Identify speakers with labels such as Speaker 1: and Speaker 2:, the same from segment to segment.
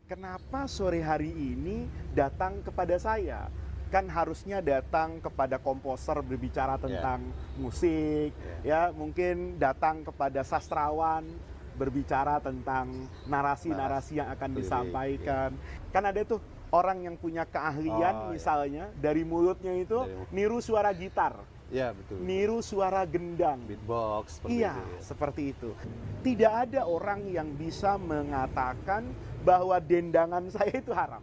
Speaker 1: Kenapa sore hari ini datang kepada saya? Kan harusnya datang kepada komposer berbicara
Speaker 2: Ya,
Speaker 1: tentang musik,
Speaker 2: ya,
Speaker 1: ya mungkin datang kepada sastrawan berbicara tentang
Speaker 2: narasi
Speaker 1: narasi-narasi yang akan
Speaker 2: lirik, ya.
Speaker 1: disampaikan. Kan ada tuh orang yang punya keahlian
Speaker 2: Oh ya,
Speaker 1: misalnya dari mulutnya itu
Speaker 2: dari
Speaker 1: niru suara gitar,
Speaker 2: ya betul betul.
Speaker 1: niru suara gendang.
Speaker 2: Beatbox seperti
Speaker 1: Iya,
Speaker 2: itu ya.
Speaker 1: seperti itu. Tidak ada orang yang bisa mengatakan bahwa dendangan saya itu haram.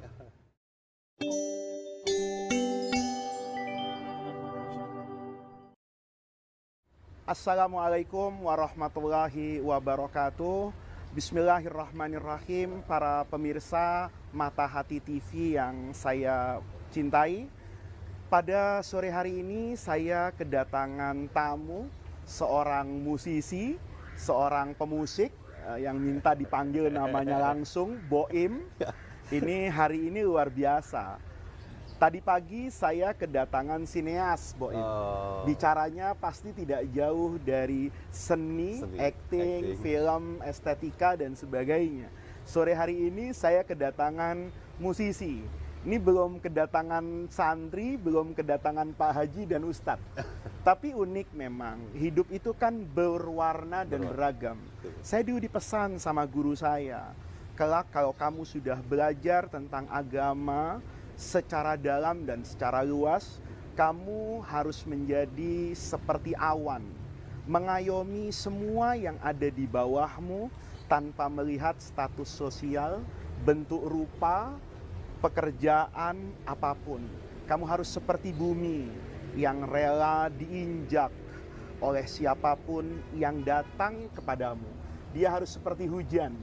Speaker 1: Assalamualaikum warahmatullahi wabarakatuh. Bismillahirrahmanirrahim. Para pemirsa Mata Hati TV yang saya cintai, pada sore hari ini saya kedatangan tamu, seorang musisi, seorang pemusik yang minta dipanggil namanya langsung, Boim. Ini hari ini luar biasa. Tadi pagi saya kedatangan sineas, Boim.
Speaker 2: Oh,
Speaker 1: Bicaranya pasti tidak jauh dari seni,
Speaker 2: seni,
Speaker 1: acting,
Speaker 2: acting.
Speaker 1: film, estetika, dan sebagainya. Sore hari ini saya kedatangan musisi. Ini belum kedatangan santri, belum kedatangan Pak Haji dan Ustadz. Tapi unik memang, hidup itu kan berwarna dan beragam.
Speaker 2: Betul.
Speaker 1: Saya dulu dipesan sama guru saya, kelak kalau kamu sudah belajar tentang agama secara dalam dan secara luas, kamu harus menjadi seperti awan, mengayomi semua yang ada di bawahmu tanpa melihat status sosial, bentuk rupa, pekerjaan apapun. Kamu harus seperti bumi yang rela diinjak oleh siapapun yang datang kepadamu. Dia harus seperti hujan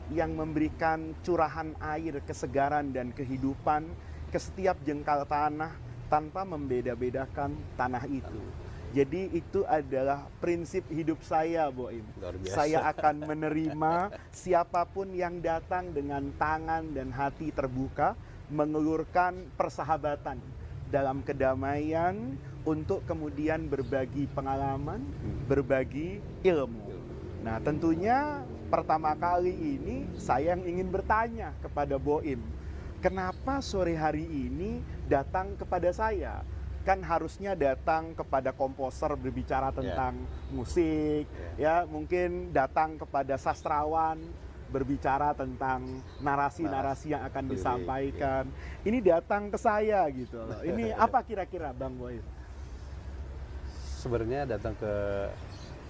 Speaker 1: yang memberikan curahan air, kesegaran dan kehidupan ke setiap jengkal tanah tanpa membeda-bedakan tanah itu. Jadi itu adalah prinsip hidup saya, Boim.
Speaker 2: Luar biasa.
Speaker 1: Saya akan menerima siapapun yang datang dengan tangan dan hati terbuka, mengulurkan persahabatan dalam kedamaian untuk kemudian berbagi pengalaman, berbagi ilmu. Nah, tentunya pertama kali ini saya yang ingin bertanya kepada Boim, kenapa sore hari ini datang kepada saya? Kan harusnya datang kepada komposer berbicara tentang musik, ya mungkin datang kepada sastrawan berbicara tentang narasi-narasi yang akan
Speaker 2: lirik,
Speaker 1: disampaikan. Ini datang ke saya gitu loh. Ini apa kira-kira Bang Boy?
Speaker 2: Sebenarnya datang ke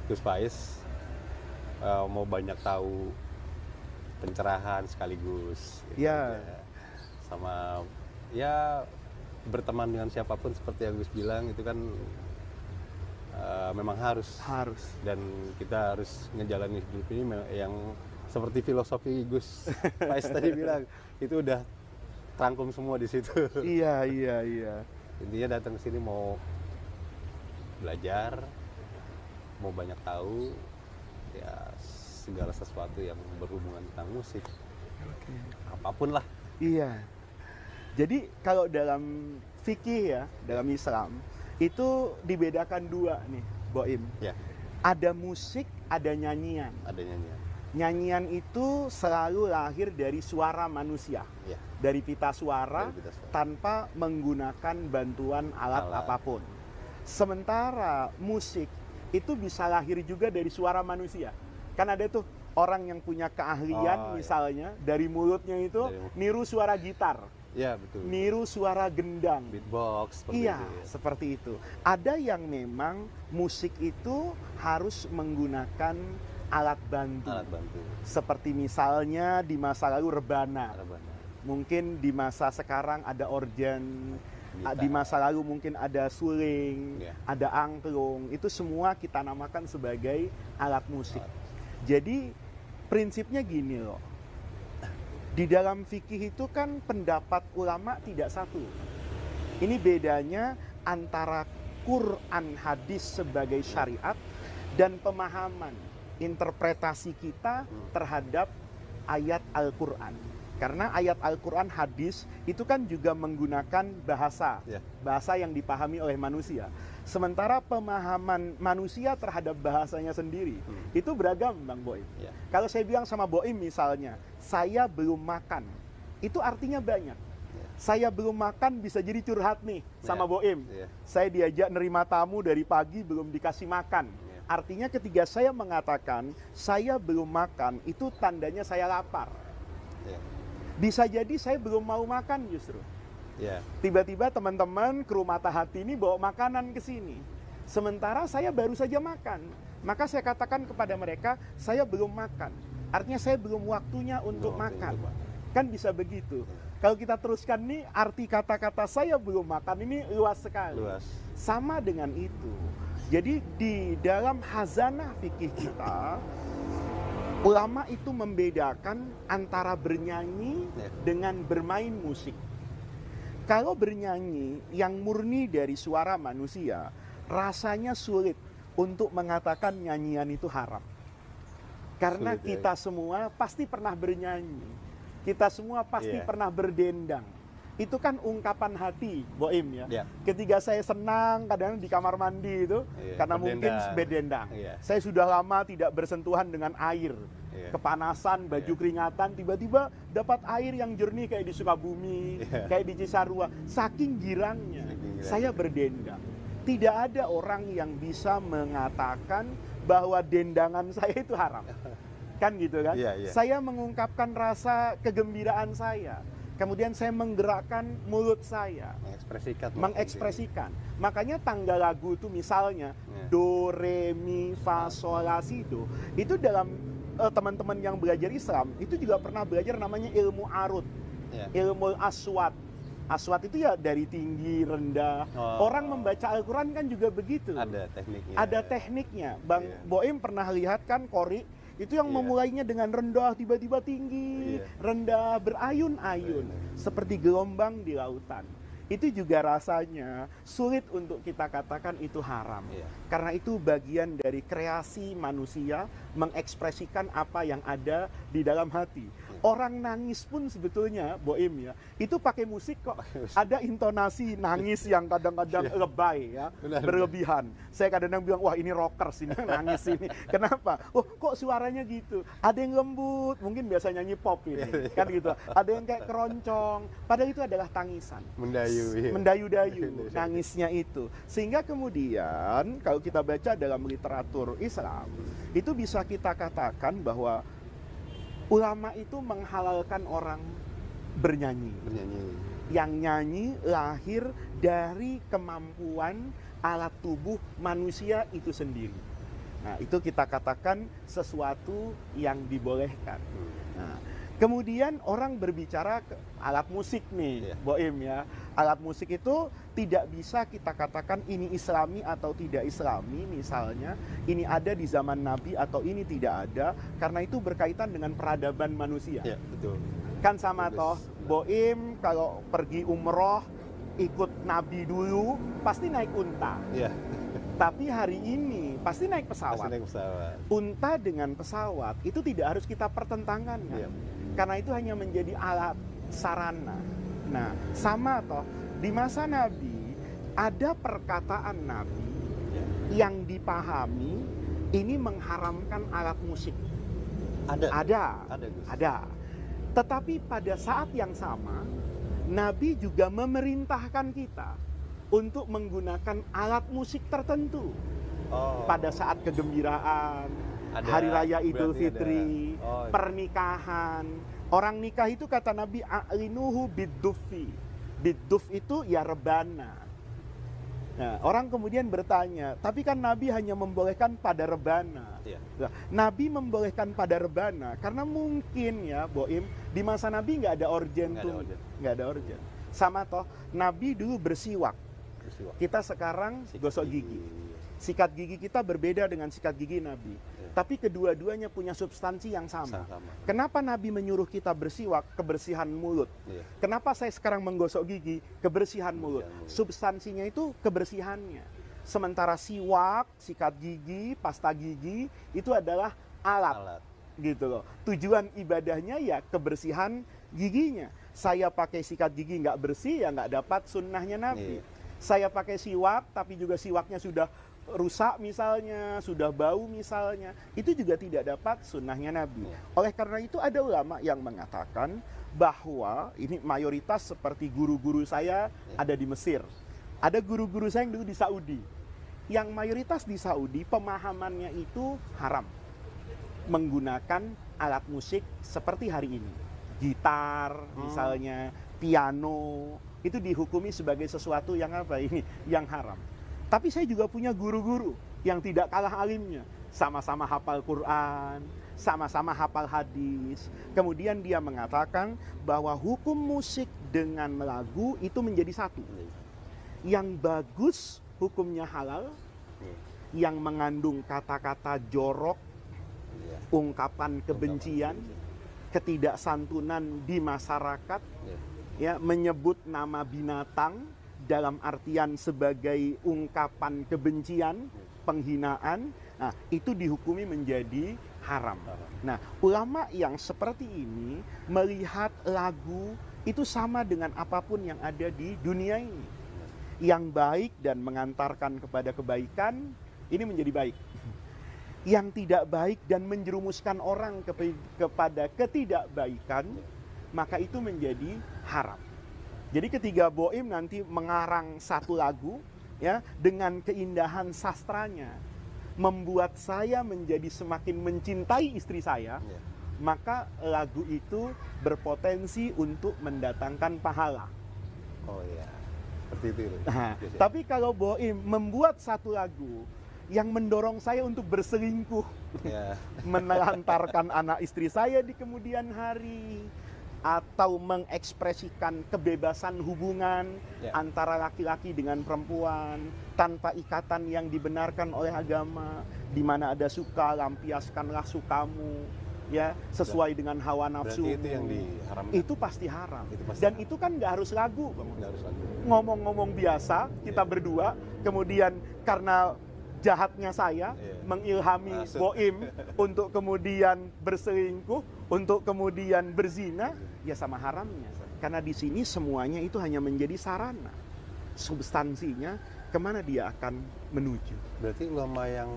Speaker 2: Gus Faiz mau banyak tahu pencerahan sekaligus gitu
Speaker 1: Ya.
Speaker 2: aja. Sama ya berteman dengan siapapun seperti yang Gus bilang itu kan memang harus
Speaker 1: Harus.
Speaker 2: dan kita harus ngejalanin hidup ini yang seperti filosofi Gus Faiz tadi bilang itu udah terangkum semua di situ.
Speaker 1: Iya, iya, iya.
Speaker 2: Intinya datang ke sini mau belajar, mau banyak tahu ya segala sesuatu yang berhubungan tentang musik.
Speaker 1: Oke.
Speaker 2: Apapun lah.
Speaker 1: Iya. Jadi kalau dalam fikih ya, dalam Islam itu dibedakan dua nih, Boim.
Speaker 2: Ya,
Speaker 1: Ada musik, ada nyanyian.
Speaker 2: ada nyanyian.
Speaker 1: Nyanyian itu selalu lahir dari suara manusia,
Speaker 2: Ya,
Speaker 1: dari pita suara,
Speaker 2: dari pita suara.
Speaker 1: tanpa menggunakan bantuan alat apapun. Sementara musik itu bisa lahir juga dari suara manusia. Kan ada tuh orang yang punya keahlian misalnya dari mulutnya itu niru suara gitar,
Speaker 2: Ya, betul.
Speaker 1: niru suara gendang.
Speaker 2: Beatbox seperti
Speaker 1: Iya,
Speaker 2: itu. Ya.
Speaker 1: seperti itu. Ada yang memang musik itu harus menggunakan alat bantu.
Speaker 2: Alat bantu.
Speaker 1: Seperti misalnya di masa lalu rebana.
Speaker 2: Rebana.
Speaker 1: Mungkin di masa sekarang ada organ.
Speaker 2: Gitar.
Speaker 1: Di masa lalu mungkin ada suling,
Speaker 2: Ya.
Speaker 1: ada angklung. Itu semua kita namakan sebagai alat musik. Jadi prinsipnya gini loh. Di dalam fikih itu kan pendapat ulama tidak satu. Ini bedanya antara Quran hadis sebagai syariat dan pemahaman interpretasi kita terhadap ayat Al-Quran. Karena ayat Al-Quran hadis itu kan juga menggunakan bahasa,
Speaker 2: Ya.
Speaker 1: bahasa yang dipahami oleh manusia. Sementara pemahaman manusia terhadap bahasanya sendiri itu beragam, Bang Boim.
Speaker 2: Ya.
Speaker 1: Kalau saya bilang sama Boim misalnya, saya belum makan, itu artinya banyak. Saya belum makan bisa jadi curhat nih sama Boim. Saya diajak nerima tamu dari pagi belum dikasih makan. Artinya ketika saya mengatakan saya belum makan, itu tandanya saya lapar. Bisa jadi saya belum mau makan justru. Tiba-tiba teman-teman kru Mata Hati ini bawa makanan ke sini. Sementara saya baru saja makan. Maka saya katakan kepada mereka, saya belum makan. Artinya saya belum waktunya untuk makan. Kan bisa begitu. Kalau kita teruskan nih, arti kata-kata saya belum makan ini luas sekali. Sama dengan itu. Jadi di dalam khazanah fikih kita, ulama itu membedakan antara bernyanyi dengan bermain musik. Kalau bernyanyi yang murni dari suara manusia, rasanya sulit untuk mengatakan nyanyian itu haram. Karena kita semua pasti pernah bernyanyi. Kita semua pasti pernah berdendang. Itu kan ungkapan hati, Boim ya. Ketika saya senang, kadang di kamar mandi itu, karena mungkin berdendang. Saya sudah lama tidak bersentuhan dengan air. Kepanasan, baju keringatan, tiba-tiba dapat air yang jernih kayak di Sukabumi, kayak di Cisarua. Saking girangnya, saya berdendang. Tidak ada orang yang bisa mengatakan bahwa dendangan saya itu haram. Kan gitu kan? Saya mengungkapkan rasa kegembiraan saya. Kemudian saya menggerakkan mulut saya. Mengekspresikan. Makanya tangga lagu itu misalnya do, re, mi, fa, sol, la, si, do. Itu dalam teman-teman yang belajar Islam, itu juga pernah belajar namanya ilmu arut. Ilmu aswat. Aswat itu ya dari tinggi, rendah. Orang membaca Al-Quran kan juga begitu. Ada tekniknya. Ada tekniknya. Bang Boim pernah lihat kan Qori, itu yang memulainya dengan rendah, tiba-tiba tinggi, rendah, berayun-ayun. Seperti gelombang di lautan. Itu juga rasanya sulit untuk kita katakan itu haram. Karena itu bagian dari kreasi manusia mengekspresikan apa yang ada di dalam hati. Orang nangis pun sebetulnya, Boim ya, itu pakai musik kok. Ada intonasi nangis yang kadang-kadang lebay ya, berlebihan. Saya kadang-kadang bilang, wah ini rockers ini nangis ini. Kenapa? Oh kok suaranya gitu? Ada yang lembut, mungkin biasa nyanyi pop ini, kan gitu. Ada yang kayak keroncong, padahal itu adalah tangisan. Mendayu-dayu, nangisnya itu. Sehingga kemudian kalau kita baca dalam literatur Islam, itu bisa kita katakan bahwa ulama itu menghalalkan orang bernyanyi. Yang nyanyi lahir dari kemampuan alat tubuh manusia itu sendiri. Nah, itu kita katakan sesuatu yang dibolehkan. Nah, kemudian orang berbicara ke alat musik nih, Boim ya. Alat musik itu tidak bisa kita katakan ini islami atau tidak islami, misalnya ini ada di zaman Nabi atau ini tidak ada, karena itu berkaitan dengan peradaban manusia. Betul. Kan sama toh, Boim kalau pergi umroh ikut Nabi dulu pasti naik unta. Tapi hari ini pasti naik pesawat. Unta dengan pesawat itu tidak harus kita pertentangkan kan? Karena itu hanya menjadi alat sarana. Nah, sama toh di masa Nabi ada perkataan Nabi yang dipahami ini mengharamkan alat musik. Ada. Tetapi pada saat yang sama Nabi juga memerintahkan kita untuk menggunakan alat musik tertentu pada saat kegembiraan, hari raya Idul Fitri, pernikahan. Orang nikah itu kata Nabi a'linuhu biddufi. Bidduf itu ya rebana. Nah, orang kemudian bertanya, tapi kan Nabi hanya membolehkan pada rebana. Nah, Nabi membolehkan pada rebana karena mungkin ya, Boim, di masa Nabi nggak ada organ tuh, nggak ada organ. Sama toh, Nabi dulu bersiwak. Kita sekarang gosok gigi. Sikat gigi kita berbeda dengan sikat gigi Nabi. Tapi kedua-duanya punya substansi yang sama. Kenapa Nabi menyuruh kita bersiwak? Kebersihan mulut. Kenapa saya sekarang menggosok gigi? Kebersihan mulut. Substansinya itu kebersihannya. Sementara siwak, sikat gigi, pasta gigi itu adalah alat. Gitu loh. Tujuan ibadahnya ya kebersihan giginya. Saya pakai sikat gigi nggak bersih ya nggak dapat sunnahnya Nabi. Saya pakai siwak tapi juga siwaknya sudah rusak misalnya, sudah bau misalnya, itu juga tidak dapat sunnahnya Nabi. Oleh karena itu ada ulama yang mengatakan bahwa ini mayoritas seperti guru-guru saya ada di Mesir. Ada guru-guru saya yang dulu di Saudi. Yang mayoritas di Saudi pemahamannya itu haram. Menggunakan alat musik seperti hari ini. Gitar misalnya, piano, itu dihukumi sebagai sesuatu yang apa ini? Yang haram. Tapi saya juga punya guru-guru yang tidak kalah alimnya. Sama-sama hafal Quran, sama-sama hafal hadis. Kemudian dia mengatakan bahwa hukum musik dengan lagu itu menjadi satu. Yang bagus hukumnya halal, yang mengandung kata-kata jorok, ungkapan kebencian, ketidaksantunan di masyarakat, ya, menyebut nama binatang dalam artian sebagai ungkapan kebencian, penghinaan, nah itu dihukumi menjadi haram. Nah, ulama yang seperti ini melihat lagu itu sama dengan apapun yang ada di dunia ini. Yang baik dan mengantarkan kepada kebaikan, ini menjadi baik. Yang tidak baik dan menjerumuskan orang kepada ketidakbaikan, maka itu menjadi haram. Jadi ketika Boim nanti mengarang satu lagu, ya, dengan keindahan sastranya, membuat saya menjadi semakin mencintai istri saya, maka lagu itu berpotensi untuk mendatangkan pahala.
Speaker 2: Oh iya, seperti itu.
Speaker 1: Nah, tapi kalau Boim membuat satu lagu yang mendorong saya untuk berselingkuh, menelantarkan anak istri saya di kemudian hari, atau mengekspresikan kebebasan hubungan antara laki-laki dengan perempuan tanpa ikatan yang dibenarkan oleh agama, di mana ada suka, lampiaskanlah sukamu, ya, sesuai dengan hawa nafsu.
Speaker 2: Itu yang diharamkan.
Speaker 1: Itu pasti haram.
Speaker 2: Dan
Speaker 1: itu kan nggak harus lagu,
Speaker 2: nggak harus lagu.
Speaker 1: Ngomong-ngomong biasa kita berdua, kemudian karena jahatnya saya mengilhami Boim untuk kemudian berselingkuh, untuk kemudian berzina, ya sama haramnya. Karena di sini semuanya itu hanya menjadi sarana. Substansinya kemana dia akan menuju.
Speaker 2: Berarti ulama yang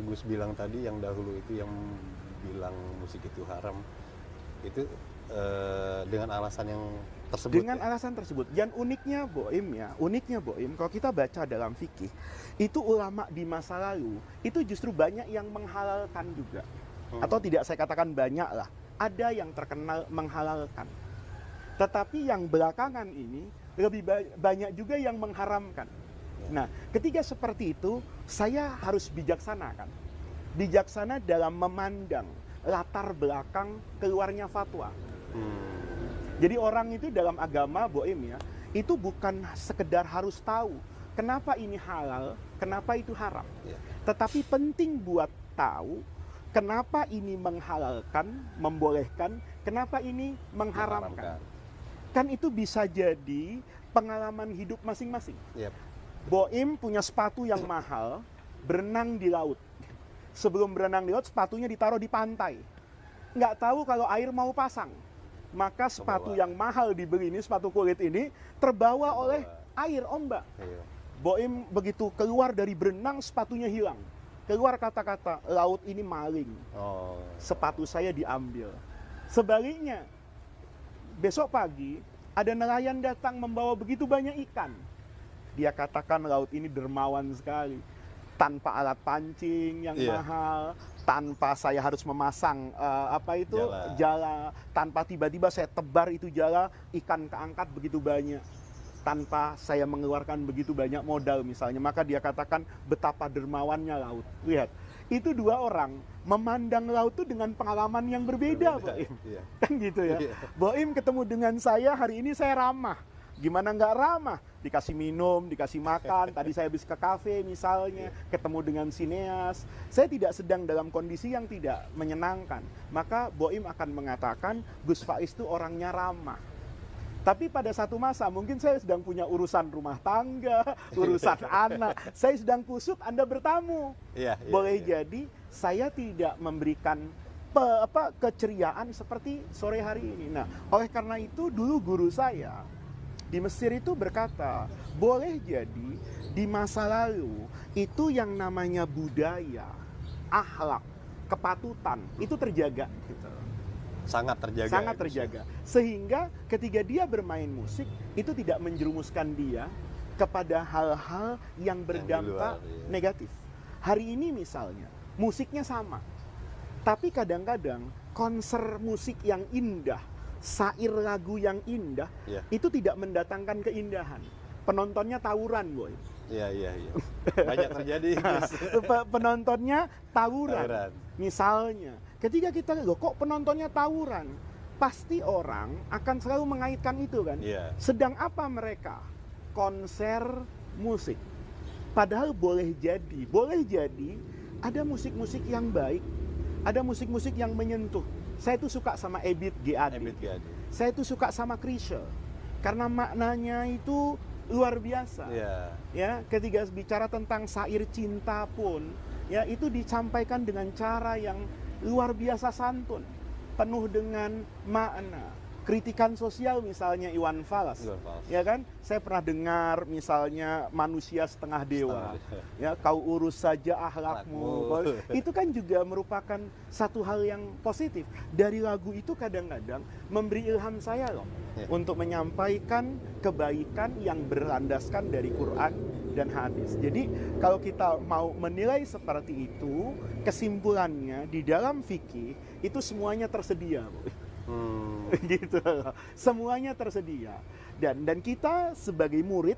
Speaker 2: Gus bilang tadi, yang dahulu itu yang bilang musik itu haram, itu dengan alasan yang tersebut.
Speaker 1: Dengan alasan tersebut. Dan uniknya Boim, kalau kita baca dalam fikih, itu ulama di masa lalu itu justru banyak yang menghalalkan juga. Atau tidak saya katakan banyak lah, ada yang terkenal menghalalkan. Tetapi yang belakangan ini lebih banyak juga yang mengharamkan. Nah, ketika seperti itu, saya harus bijaksana kan. Bijaksana dalam memandang latar belakang keluarnya fatwa. Jadi orang itu dalam agama Boim, ya, itu bukan sekedar harus tahu kenapa ini halal, kenapa itu haram. Tetapi penting buat tahu kenapa ini menghalalkan, membolehkan, kenapa ini mengharamkan. Kan itu bisa jadi pengalaman hidup masing-masing. Boim punya sepatu yang mahal, berenang di laut. Sebelum berenang di laut, sepatunya ditaruh di pantai. Nggak tahu kalau air mau pasang. Maka sepatu yang mahal dibeli ini, sepatu kulit ini, terbawa oleh air, ombak. Boim begitu keluar dari berenang, sepatunya hilang. Keluar kata-kata, laut ini maling. Sepatu saya diambil. Sebaliknya, besok pagi, ada nelayan datang membawa begitu banyak ikan. Dia katakan laut ini dermawan sekali. Tanpa alat pancing yang mahal, tanpa saya harus memasang jala, tanpa tiba-tiba saya tebar itu jala, ikan keangkat begitu banyak, tanpa saya mengeluarkan begitu banyak modal misalnya. Maka dia katakan betapa dermawannya laut. Lihat, itu dua orang memandang laut itu dengan pengalaman yang berbeda. Boim. Kan gitu ya. Boim ketemu dengan saya hari ini, saya ramah. Gimana nggak ramah? Dikasih minum, dikasih makan. Tadi saya habis ke kafe misalnya, ketemu dengan sineas. Saya tidak sedang dalam kondisi yang tidak menyenangkan. Maka Boim akan mengatakan Gus Faiz itu orangnya ramah. Tapi pada satu masa mungkin saya sedang punya urusan rumah tangga, urusan anak. Saya sedang kusut, Anda bertamu. Boleh jadi saya tidak memberikan keceriaan seperti sore hari ini. Nah, oleh karena itu dulu guru saya di Mesir itu berkata, boleh jadi di masa lalu itu yang namanya budaya, akhlak, kepatutan itu terjaga gitu.
Speaker 2: sangat terjaga.
Speaker 1: Sangat terjaga. Sehingga ketika dia bermain musik, itu tidak menjerumuskan dia kepada hal-hal yang berdampak
Speaker 2: luar, iya.
Speaker 1: negatif. Hari ini misalnya, musiknya sama. Tapi kadang-kadang konser musik yang indah, syair lagu yang indah,
Speaker 2: Iya.
Speaker 1: itu tidak mendatangkan keindahan. Penontonnya tawuran, boy.
Speaker 2: Iya. Banyak terjadi. Guys.
Speaker 1: Penontonnya tawuran.
Speaker 2: Tawuran.
Speaker 1: Misalnya, ketika kita loh kok penontonnya tawuran, pasti orang akan selalu mengaitkan itu kan.
Speaker 2: Iya.
Speaker 1: Sedang apa mereka? Konser musik. Padahal boleh jadi ada musik-musik yang baik, ada musik-musik yang menyentuh. Saya tuh suka sama Ebit G. Ade. Saya tuh suka sama Chrisye karena maknanya itu luar biasa.
Speaker 2: Iya.
Speaker 1: Ya, ketika bicara tentang syair cinta pun, ya itu disampaikan dengan cara yang luar biasa santun, penuh dengan makna. Kritikan sosial misalnya Iwan Fals, ya kan? Saya pernah dengar misalnya manusia setengah dewa, ya kau urus saja akhlakmu. Itu kan juga merupakan satu hal yang positif. Dari lagu itu kadang-kadang memberi ilham saya loh, untuk menyampaikan kebaikan yang berlandaskan dari Quran dan hadis. Jadi kalau kita mau menilai seperti itu, kesimpulannya di dalam fikih itu semuanya tersedia. Gitu, semuanya tersedia. Dan kita sebagai murid,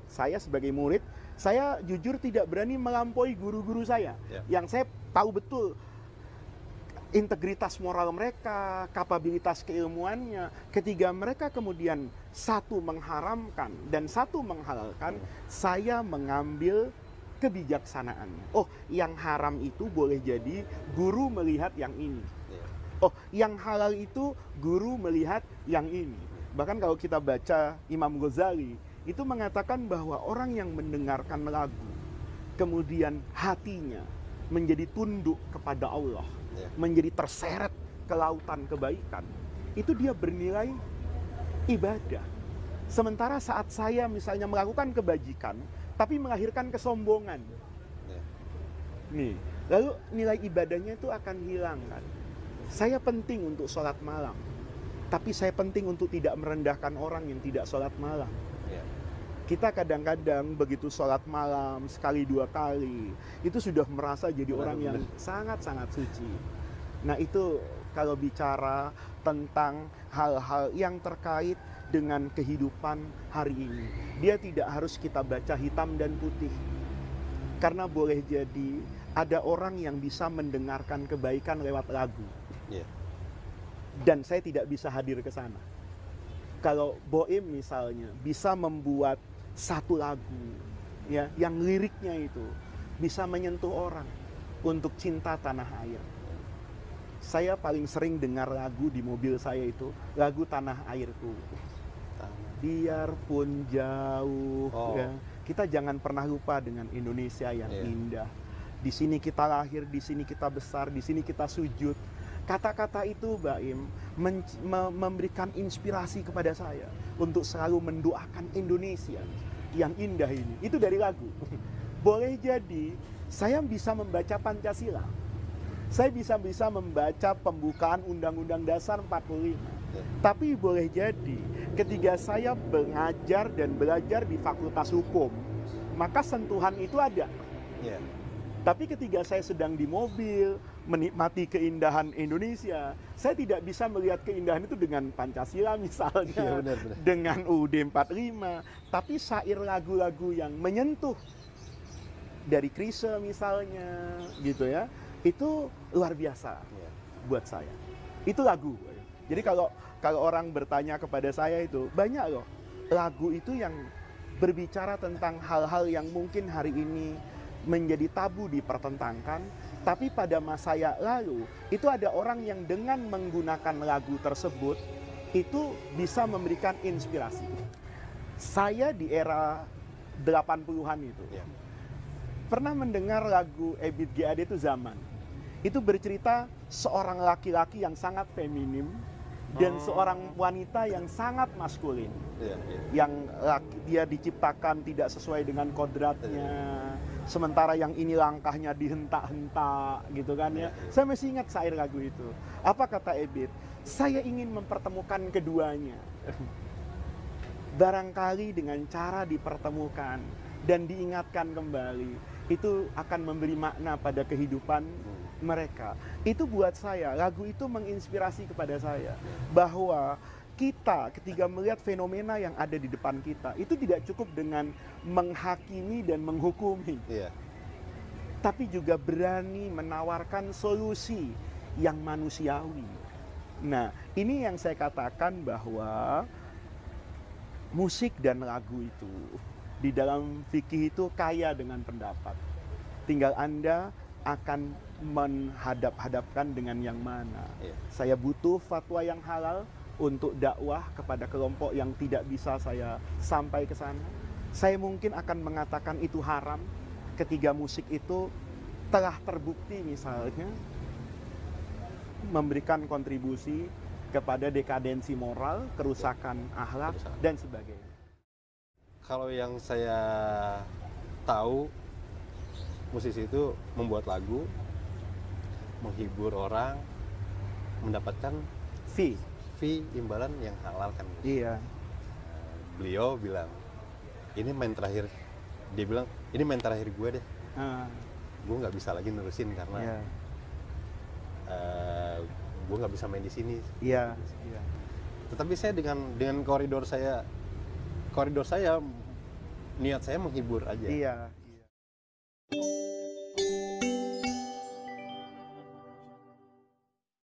Speaker 1: saya jujur tidak berani melampaui guru-guru saya, yang saya tahu betul integritas moral mereka, kapabilitas keilmuannya. Ketika mereka kemudian satu mengharamkan dan satu menghalalkan, saya mengambil kebijaksanaannya. Oh, yang haram itu boleh jadi guru melihat yang ini. Oh, yang halal itu guru melihat yang ini. Bahkan kalau kita baca Imam Ghazali, itu mengatakan bahwa orang yang mendengarkan lagu, kemudian hatinya menjadi tunduk kepada Allah, menjadi terseret ke lautan kebaikan, itu dia bernilai ibadah. Sementara saat saya misalnya melakukan kebajikan, tapi melahirkan kesombongan, nih, lalu nilai ibadahnya itu akan hilang kan. Saya penting untuk sholat malam, tapi saya penting untuk tidak merendahkan orang yang tidak sholat malam. Kita kadang-kadang begitu sholat malam sekali dua kali, itu sudah merasa jadi orang yang sangat-sangat suci. Nah itu kalau bicara tentang hal-hal yang terkait dengan kehidupan hari ini, dia tidak harus kita baca hitam dan putih. Karena boleh jadi ada orang yang bisa mendengarkan kebaikan lewat lagu. Dan saya tidak bisa hadir ke sana. Kalau Boim misalnya bisa membuat satu lagu, ya, yang liriknya itu bisa menyentuh orang untuk cinta tanah air. Saya paling sering dengar lagu di mobil saya itu lagu Tanah Airku. Biarpun jauh, ya, kita jangan pernah lupa dengan Indonesia yang indah. Di sini kita lahir, di sini kita besar, di sini kita sujud. Kata-kata itu, Baim, memberikan inspirasi kepada saya untuk selalu mendoakan Indonesia yang indah ini. Itu dari lagu. Boleh jadi saya bisa membaca Pancasila, saya bisa membaca pembukaan Undang-Undang Dasar 45. Tapi boleh jadi ketika saya mengajar dan belajar di Fakultas Hukum, maka sentuhan itu ada. Tapi ketika saya sedang di mobil menikmati keindahan Indonesia, saya tidak bisa melihat keindahan itu dengan Pancasila misalnya, dengan UUD 45. Tapi syair lagu-lagu yang menyentuh dari Chrisye misalnya, gitu ya, itu luar biasa buat saya. Itu lagu. Jadi kalau orang bertanya kepada saya itu, banyak loh lagu itu yang berbicara tentang hal-hal yang mungkin hari ini menjadi tabu dipertentangkan, tapi pada masa yang lalu itu ada orang yang dengan menggunakan lagu tersebut itu bisa memberikan inspirasi. Saya di era 80-an itu pernah mendengar lagu Ebit G. Ade itu Zaman. Itu bercerita seorang laki-laki yang sangat feminim dan seorang wanita yang sangat maskulin. Yang dia diciptakan tidak sesuai dengan kodratnya, sementara yang ini langkahnya dihentak-hentak gitu kan ya. Saya masih ingat syair lagu itu. Apa kata Ebit? Saya ingin mempertemukan keduanya. Barangkali dengan cara dipertemukan dan diingatkan kembali, itu akan memberi makna pada kehidupan mereka. Itu buat saya, lagu itu menginspirasi kepada saya bahwa kita ketika melihat fenomena yang ada di depan kita, itu tidak cukup dengan menghakimi dan menghukumi,
Speaker 2: Iya.
Speaker 1: tapi juga berani menawarkan solusi yang manusiawi. Nah, ini yang saya katakan bahwa musik dan lagu itu di dalam fikih itu kaya dengan pendapat. Tinggal Anda akan menghadap-hadapkan dengan yang mana.
Speaker 2: Iya.
Speaker 1: Saya butuh fatwa yang halal untuk dakwah kepada kelompok yang tidak bisa saya sampai ke sana. Saya mungkin akan mengatakan itu haram ketika musik itu telah terbukti misalnya memberikan kontribusi kepada dekadensi moral, kerusakan akhlak,
Speaker 2: Kerusakan.
Speaker 1: dan sebagainya.
Speaker 2: Kalau yang saya tahu, musisi itu membuat lagu, menghibur orang, mendapatkan
Speaker 1: Fee.
Speaker 2: fee imbalan yang halal kan.
Speaker 1: Iya.
Speaker 2: Beliau bilang, ini main terakhir. Dia bilang, ini main terakhir gue deh. Gue nggak bisa lagi nerusin karena
Speaker 1: Iya.
Speaker 2: gue nggak bisa main di sini.
Speaker 1: Iya. Iya.
Speaker 2: Tetapi saya dengan koridor saya niat saya menghibur aja.
Speaker 1: Iya. Iya.